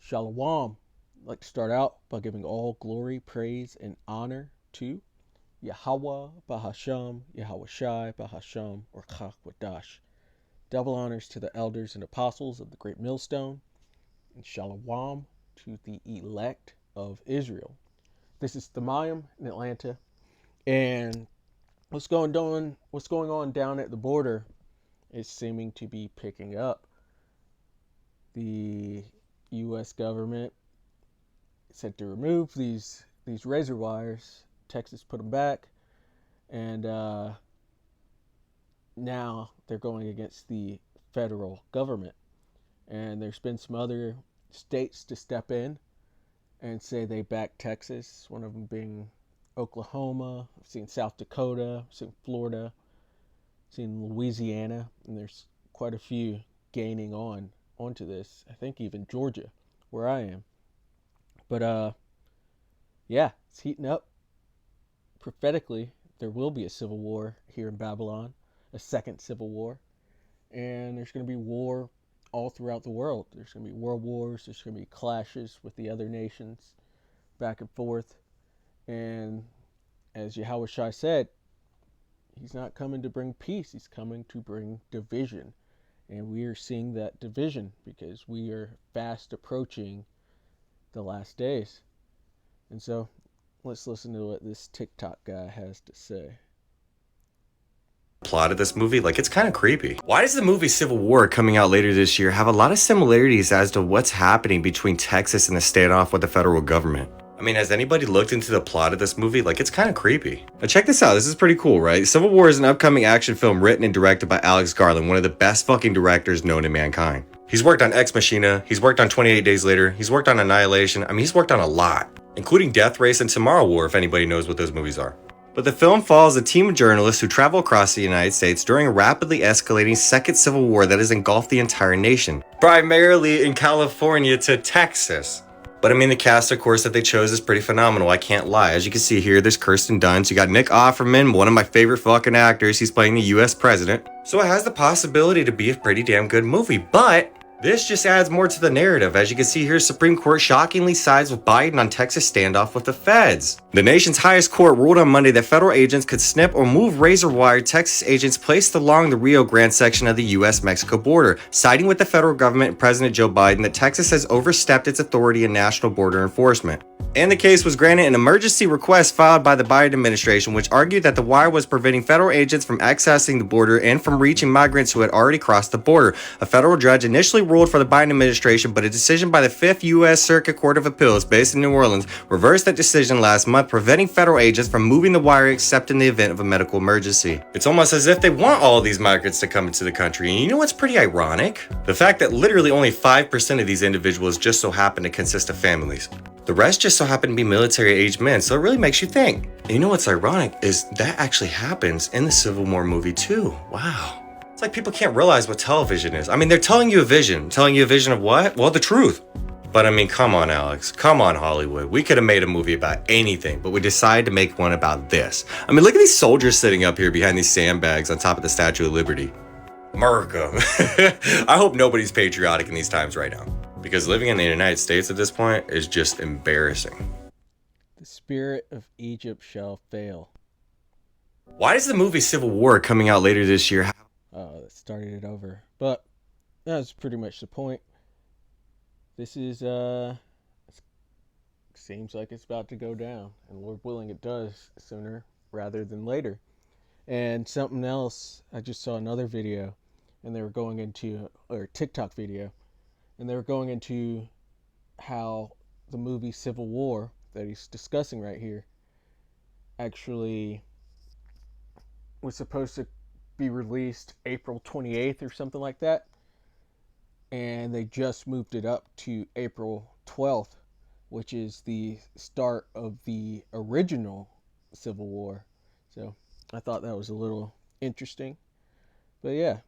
Shalom. I'd like to start out by giving all glory, praise, and honor to Yahweh Bahasham, Yahweh Shai Bahasham, or Chakwadash. Double honors to the elders and apostles of the Great Millstone, and Shalom to the elect of Israel. This is Thamayim in Atlanta, and what's going on down at the border is seeming to be picking up. The U.S. government said to remove these razor wires. Texas put them back, and now they're going against the federal government. And there's been some other states to step in and say they back Texas, one of them being Oklahoma. I've seen South Dakota, I've seen Florida, I've seen Louisiana, and there's quite a few gaining onto this. I think even Georgia, where I am. But yeah, it's heating up. Prophetically, there will be a civil war here in Babylon, a second civil war, and there's going to be war all throughout the world. There's going to be world wars, there's going to be clashes with the other nations, back and forth, and as Yahweh Shai said, he's not coming to bring peace, he's coming to bring division, and we are seeing that division because we are fast approaching the last days. And so let's listen to what this TikTok guy has to say. Plot of this movie, like, it's kind of creepy. Why does the movie Civil War coming out later this year have a lot of similarities as to what's happening between Texas and the standoff with the federal government? I mean, has anybody looked into the plot of this movie? Like, it's kind of creepy. Now check this out, this is pretty cool, right? Civil War is an upcoming action film written and directed by Alex Garland, one of the best fucking directors known to mankind. He's worked on Ex Machina, he's worked on 28 Days Later, he's worked on Annihilation, I mean, he's worked on a lot, including Death Race and Tomorrow War, if anybody knows what those movies are. But the film follows a team of journalists who travel across the United States during a rapidly escalating second civil war that has engulfed the entire nation, primarily in California to Texas. But I mean, the cast, of course, that they chose is pretty phenomenal, I can't lie. As you can see here, there's Kirsten Dunst, you got Nick Offerman, one of my favorite fucking actors, he's playing the US president. So it has the possibility to be a pretty damn good movie, but this just adds more to the narrative. As you can see here, Supreme Court shockingly sides with Biden on Texas standoff with the feds. The nation's highest court ruled on Monday that federal agents could snip or move razor-wire Texas agents placed along the Rio Grande section of the U.S.-Mexico border, siding with the federal government and President Joe Biden that Texas has overstepped its authority in national border enforcement. And the case was granted an emergency request filed by the Biden administration, which argued that the wire was preventing federal agents from accessing the border and from reaching migrants who had already crossed the border. A federal judge initially ruled for the Biden administration, but a decision by the 5th U.S. Circuit Court of Appeals based in New Orleans reversed that decision last month, preventing federal agents from moving the wire except in the event of a medical emergency. It's almost as if they want all these migrants to come into the country, and you know what's pretty ironic? The fact that literally only 5% of these individuals just so happen to consist of families. The rest just so happen to be military-aged men, so it really makes you think. And you know what's ironic is that actually happens in the Civil War movie too. Wow. It's like people can't realize what television is. I mean, they're telling you a vision. Telling you a vision of what? Well, the truth. But I mean, come on, Alex. Come on, Hollywood. We could have made a movie about anything, but we decided to make one about this. I mean, look at these soldiers sitting up here behind these sandbags on top of the Statue of Liberty. America. I hope nobody's patriotic in these times right now, because living in the United States at this point is just embarrassing. The spirit of Egypt shall fail. Why does the movie Civil War coming out later this year that started it over. But that's pretty much the point. This is seems like it's about to go down, and Lord willing it does sooner rather than later. And something else, I just saw another video, and they were going into, or TikTok video, and they were going into how the movie Civil War that he's discussing right here actually was supposed to be released April 28th or something like that, and they just moved it up to April 12th, which is the start of the original Civil War. So I thought that was a little interesting. But yeah,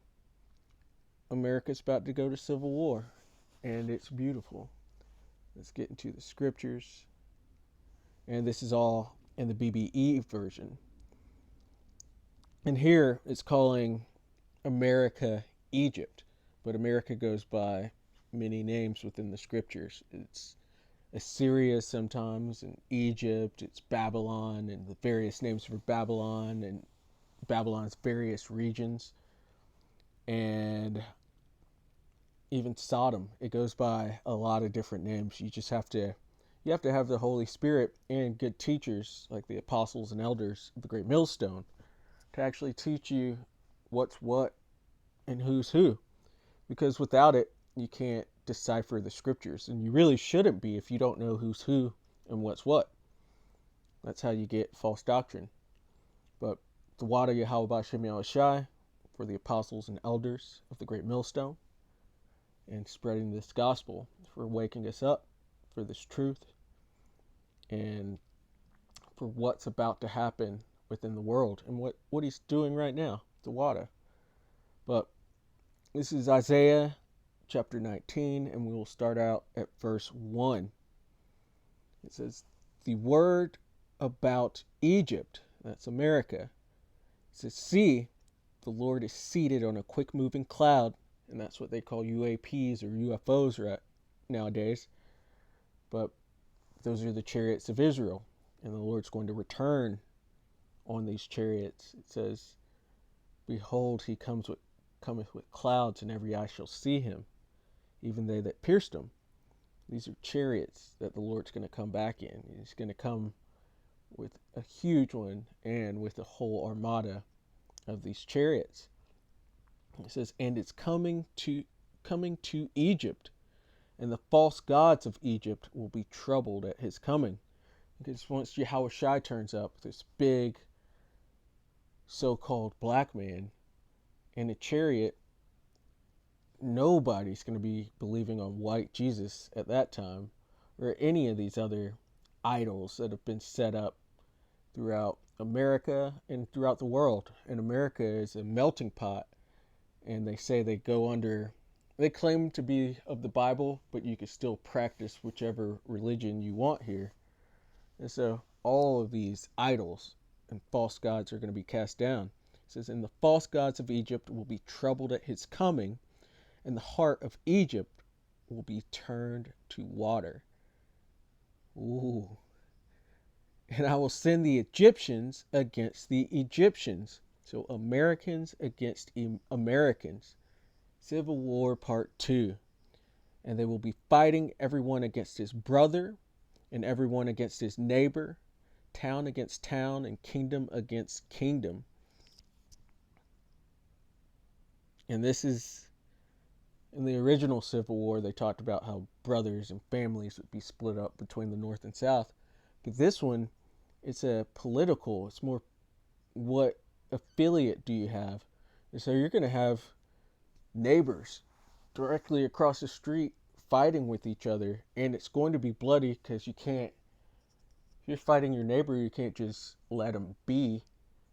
America's about to go to Civil War, and it's beautiful. Let's get into the scriptures. And this is all in the BBE version. And here it's calling America Egypt, but America goes by many names within the scriptures. It's Assyria sometimes, and Egypt, it's Babylon, and the various names for Babylon, and Babylon's various regions, and even Sodom. It goes by a lot of different names. You have to have the Holy Spirit and good teachers like the apostles and elders of the Great Millstone to actually teach you what's what and who's who. Because without it, you can't decipher the scriptures, and you really shouldn't be if you don't know who's who and what's what. That's how you get false doctrine. But the Wada Yahweh Bashem Yahushai for the apostles and elders of the Great Millstone, and spreading this gospel, for waking us up for this truth, and for what's about to happen within the world, and what he's doing right now, the Wada. But this is Isaiah chapter 19, and we will start out at verse 1. It says, the word about Egypt, that's America. It says, see, the Lord is seated on a quick moving cloud, and that's what they call UAPs or UFOs right nowadays. But those are the chariots of Israel, and the Lord's going to return on these chariots. It says, behold, he cometh with clouds, and every eye shall see him, even they that pierced him. These are chariots that the Lord's going to come back in. He's going to come with a huge one and with a whole armada of these chariots. It says, and it's coming to Egypt, and the false gods of Egypt will be troubled at his coming. Because once Yahweh Shai turns up, this big so-called black man in a chariot, nobody's going to be believing on white Jesus at that time, or any of these other idols that have been set up throughout America and throughout the world. And America is a melting pot, and they say they claim to be of the Bible, but you can still practice whichever religion you want here. And so all of these idols and false gods are going to be cast down. It says, and the false gods of Egypt will be troubled at his coming, and the heart of Egypt will be turned to water. Ooh. And I will send the Egyptians against the Egyptians. So Americans against Americans. Civil War Part 2. And they will be fighting everyone against his brother, and everyone against his neighbor, town against town, and kingdom against kingdom. And this is, in the original Civil War, they talked about how brothers and families would be split up between the North and South. But this one, it's a political, it's more what affiliate do you have? And so you're going to have neighbors directly across the street fighting with each other, and it's going to be bloody because if you're fighting your neighbor, you can't just let him be,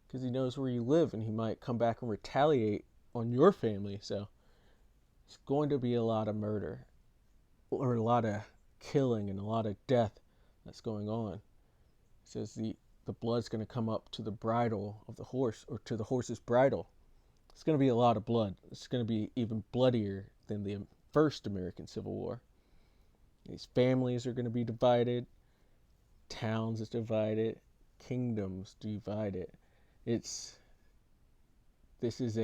because he knows where you live and he might come back and retaliate on your family. So it's going to be a lot of murder, or a lot of killing and a lot of death that's going on. It says the blood's going to come up to the bridle of the horse, or to the horse's bridle. It's going to be a lot of blood. It's going to be even bloodier than the first American Civil War. These families are going to be divided, towns is divided, kingdoms divided. This is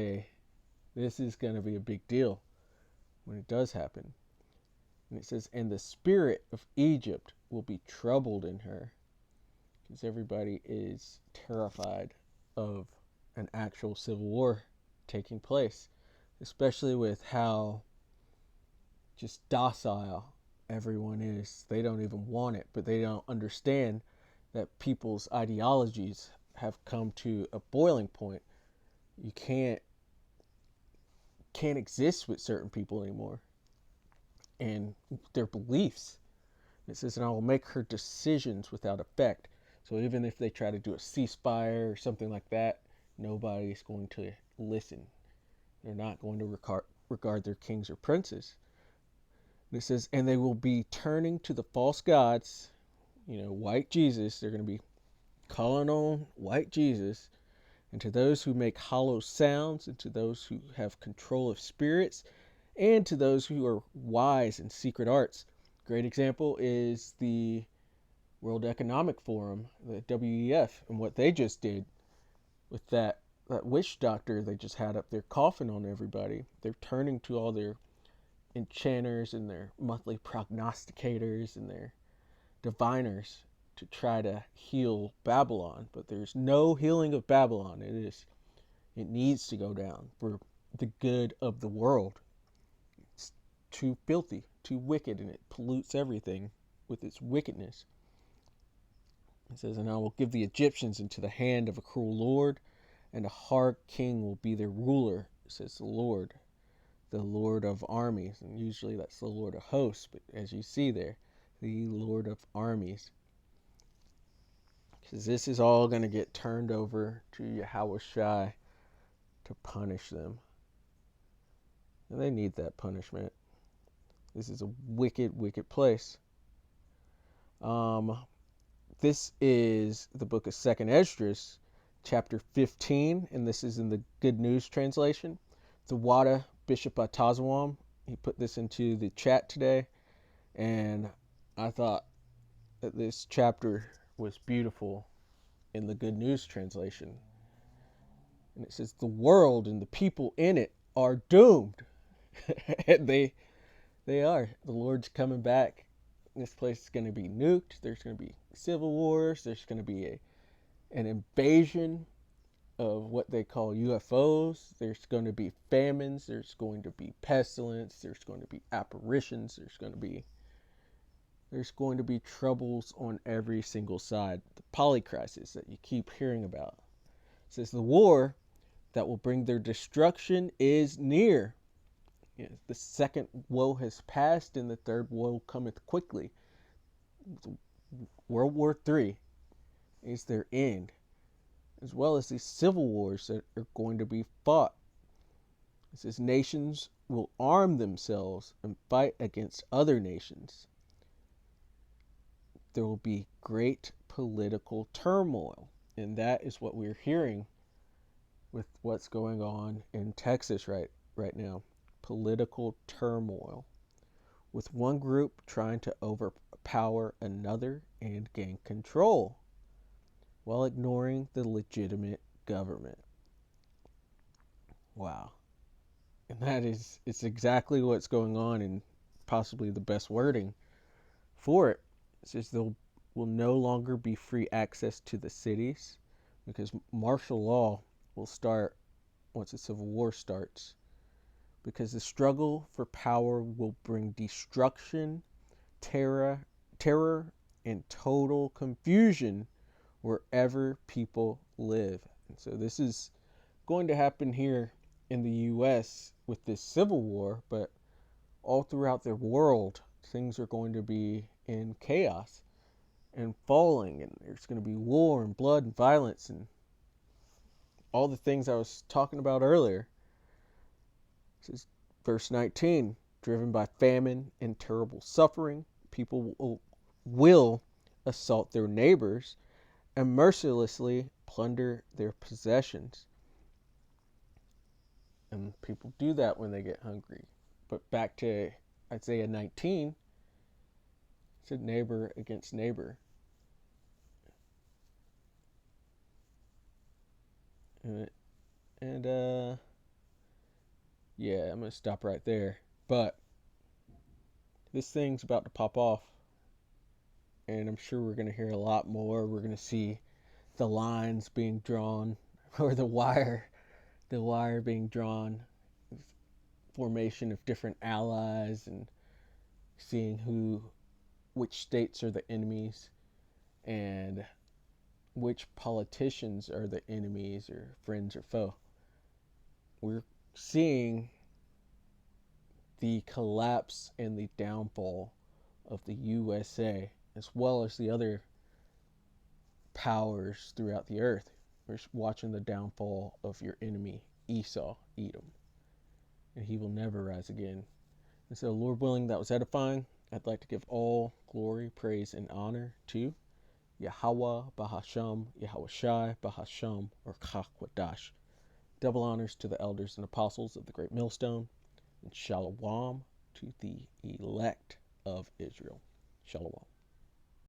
going to be a big deal when it does happen. And it says, and the spirit of Egypt will be troubled in her, because everybody is terrified of an actual civil war taking place, especially with how just docile everyone is. They don't even want it, but they don't understand that people's ideologies have come to a boiling point. You can't exist with certain people anymore, and their beliefs. It says, and I will make her decisions without effect. So even if they try to do a ceasefire or something like that, nobody's going to listen. They're not going to regard their kings or princes. And it says, and they will be turning to the false gods, white Jesus. They're going to be calling on white Jesus, and to those who make hollow sounds, and to those who have control of spirits, and to those who are wise in secret arts. Great example is the World Economic Forum, the WEF, and what they just did with that witch doctor they just had up there coughing on everybody. They're turning to all their enchanters and their monthly prognosticators and their diviners to try to heal Babylon, but there's no healing of Babylon. It needs to go down for the good of the world. It's too filthy, too wicked, and it pollutes everything with its wickedness. It says, "And I will give the Egyptians into the hand of a cruel lord, and a hard king will be their ruler," says the Lord of armies. And usually that's the Lord of hosts, but as you see there, the Lord of armies. Because this is all going to get turned over to Yahweh Shai to punish them. And they need that punishment. This is a wicked, wicked place. This is the book of 2nd Esdras, chapter 15, and this is in the Good News translation. The Wada Bishop Atazawam, he put this into the chat today, and I thought that this chapter was beautiful in the Good News translation. And it says, "The world and the people in it are doomed." And they are. The Lord's coming back. This place is going to be nuked. There's going to be civil wars. There's going to be an invasion of what they call UFOs. There's going to be famines. There's going to be pestilence. There's going to be apparitions. There's going to be troubles on every single side. The polycrisis that you keep hearing about. It says the war that will bring their destruction is near. The second woe has passed, and the third woe cometh quickly. World War III is their end, as well as these civil wars that are going to be fought. It says nations will arm themselves and fight against other nations. There will be great political turmoil, and that is what we're hearing with what's going on in Texas right now. Political turmoil, with one group trying to overpower another and gain control while ignoring the legitimate government. Wow. And it's exactly what's going on, and possibly the best wording for it. It says there will no longer be free access to the cities, because martial law will start once the Civil War starts. Because the struggle for power will bring destruction, terror, and total confusion wherever people live. And so this is going to happen here in the U.S. with this civil war, but all throughout the world, things are going to be in chaos and falling, and there's going to be war and blood and violence and all the things I was talking about earlier. This is verse 19, driven by famine and terrible suffering, people will assault their neighbors and mercilessly plunder their possessions. And people do that when they get hungry. But back to Isaiah 19, it said neighbor against neighbor. And yeah, I'm going to stop right there. But this thing's about to pop off, and I'm sure we're going to hear a lot more. We're going to see the lines being drawn, or the wire being drawn, formation of different allies, and seeing which states are the enemies and which politicians are the enemies or friends or foe. We're seeing the collapse and the downfall of the USA, as well as the other powers throughout the earth. We're watching the downfall of your enemy, Esau, Edom. And he will never rise again. And so, Lord willing, that was edifying. I'd like to give all glory, praise, and honor to Yahweh Bahasham, Yahweh Shai Bahasham, or Chakwadash. Double honors to the elders and apostles of the Great Millstone, And shalom to the elect of Israel. Shalom.